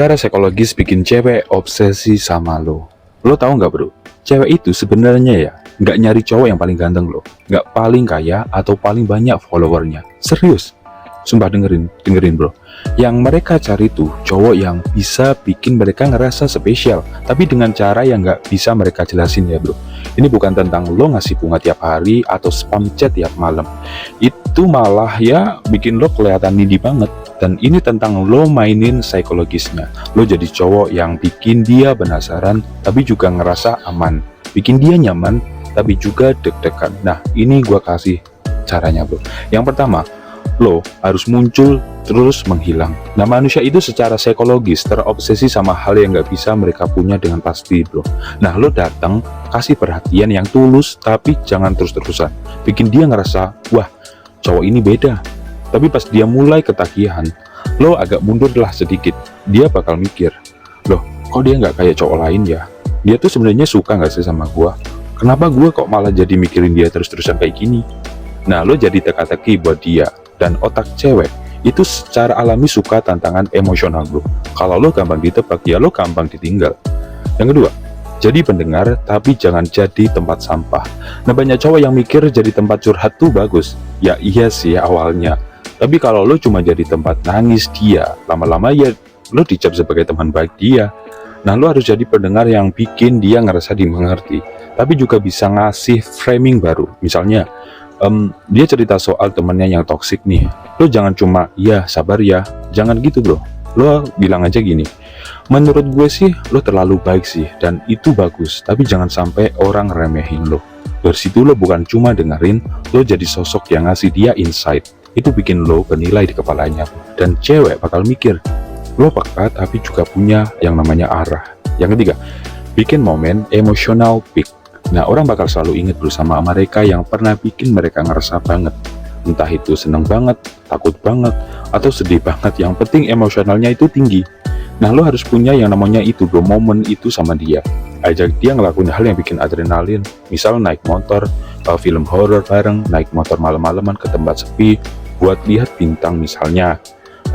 Cara psikologis bikin cewek obsesi sama lo. Lo tahu nggak bro? Cewek itu sebenarnya ya nggak nyari cowok yang paling ganteng lo, nggak paling kaya atau paling banyak followernya. Serius, sumpah dengerin bro. Yang mereka cari tuh cowok yang bisa bikin mereka ngerasa spesial, tapi dengan cara yang nggak bisa mereka jelasin ya bro. Ini bukan tentang lo ngasih bunga tiap hari atau spam chat tiap malam. Itu malah ya bikin lo kelihatan needy banget. Dan ini tentang lo mainin psikologisnya. Lo jadi cowok yang bikin dia penasaran tapi juga ngerasa aman, bikin dia nyaman tapi juga deg-degan. Nah ini gua kasih caranya bro. Yang pertama, lo harus muncul terus menghilang. Nah manusia itu secara psikologis terobsesi sama hal yang nggak bisa mereka punya dengan pasti bro. Nah lo datang kasih perhatian yang tulus tapi jangan terus-terusan, bikin dia ngerasa wah cowok ini beda. Tapi pas dia mulai ketagihan, lo agak mundurlah sedikit. Dia bakal mikir, loh kok dia nggak kayak cowok lain ya? Dia tuh sebenarnya suka nggak sih sama gua? Kenapa gua kok malah jadi mikirin dia terus-terusan kayak gini? Nah lo jadi teka-teki buat dia. Dan otak cewek itu secara alami suka tantangan emosional bro. Kalau lo gampang ditebak ya lo gampang ditinggal. Yang kedua, jadi pendengar tapi jangan jadi tempat sampah. Nah banyak cowok yang mikir jadi tempat curhat tuh bagus. Ya iya sih awalnya. Tapi kalau lo cuma jadi tempat nangis dia, lama-lama ya lo dicap sebagai teman baik dia. Nah lo harus jadi pendengar yang bikin dia ngerasa dimengerti, tapi juga bisa ngasih framing baru. Misalnya dia cerita soal temennya yang toksik nih, lo jangan cuma ya sabar ya, jangan gitu bro. Lo bilang aja gini, menurut gue sih lo terlalu baik sih dan itu bagus, tapi jangan sampai orang remehin lo. Dari situ lo bukan cuma dengerin, lo jadi sosok yang ngasih dia insight. Itu bikin lo bernilai di kepalanya, dan cewek bakal mikir lo peka tapi juga punya yang namanya arah. Yang ketiga, bikin momen emosional peak. Nah orang bakal selalu inget bersama mereka yang pernah bikin mereka ngerasa banget, entah itu seneng banget, takut banget, atau sedih banget. Yang penting emosionalnya itu tinggi. Nah lo harus punya yang namanya itu bro, momen itu sama dia. Ajak dia ngelakuin hal yang bikin adrenalin, misal naik motor, film horor bareng, naik motor malam-malaman ke tempat sepi buat lihat bintang misalnya,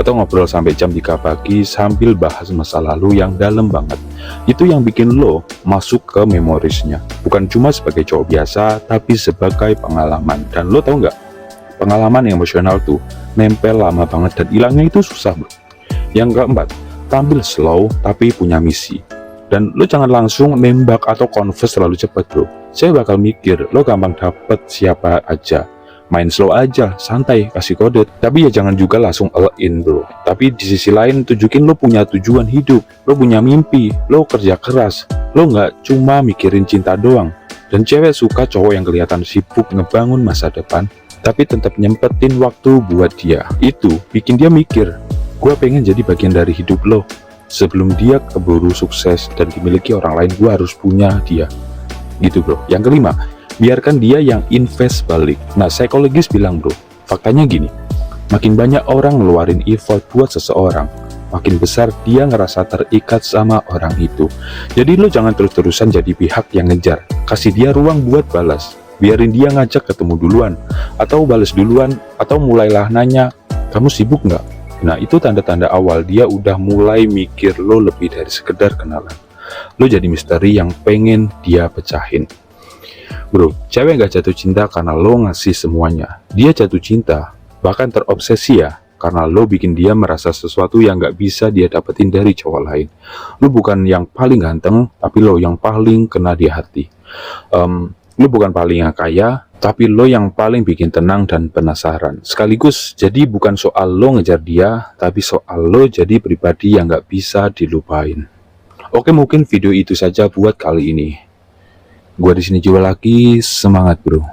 atau ngobrol sampai jam 3 pagi sambil bahas masa lalu yang dalam banget. Itu yang bikin lo masuk ke memorisnya, bukan cuma sebagai cowok biasa tapi sebagai pengalaman. Dan lo tau nggak, pengalaman emosional tuh nempel lama banget dan hilangnya itu susah bro. Yang keempat, tampil slow tapi punya misi. Dan lo jangan langsung nembak atau confess terlalu cepat bro. Saya bakal mikir lo gampang dapet siapa aja. Main slow aja, santai, kasih kode. Tapi ya jangan juga langsung all in bro. Tapi di sisi lain tunjukin lo punya tujuan hidup, lo punya mimpi, lo kerja keras, lo nggak cuma mikirin cinta doang. Dan cewek suka cowok yang kelihatan sibuk ngebangun masa depan tapi tetap nyempetin waktu buat dia. Itu bikin dia mikir, gue pengen jadi bagian dari hidup lo. Sebelum dia keburu sukses dan dimiliki orang lain, gue harus punya dia gitu bro. Yang kelima, biarkan dia yang invest balik. Nah psikologis bilang bro, faktanya gini, makin banyak orang ngeluarin effort buat seseorang, makin besar dia ngerasa terikat sama orang itu. Jadi lo jangan terus-terusan jadi pihak yang ngejar, kasih dia ruang buat balas. Biarin dia ngajak ketemu duluan, atau balas duluan, atau mulailah nanya, kamu sibuk nggak? Nah itu tanda-tanda awal dia udah mulai mikir lo lebih dari sekedar kenalan. Lo jadi misteri yang pengen dia pecahin. Bro, cewek gak jatuh cinta karena lo ngasih semuanya. Dia jatuh cinta, bahkan terobsesi ya, karena lo bikin dia merasa sesuatu yang gak bisa dia dapetin dari cowok lain. Lo bukan yang paling ganteng, tapi lo yang paling kena di hati. Lo bukan paling yang kaya, tapi lo yang paling bikin tenang dan penasaran. Sekaligus, jadi bukan soal lo ngejar dia, tapi soal lo jadi pribadi yang gak bisa dilupain. Oke, mungkin video itu saja buat kali ini. Gua di sini juga lagi, semangat bro.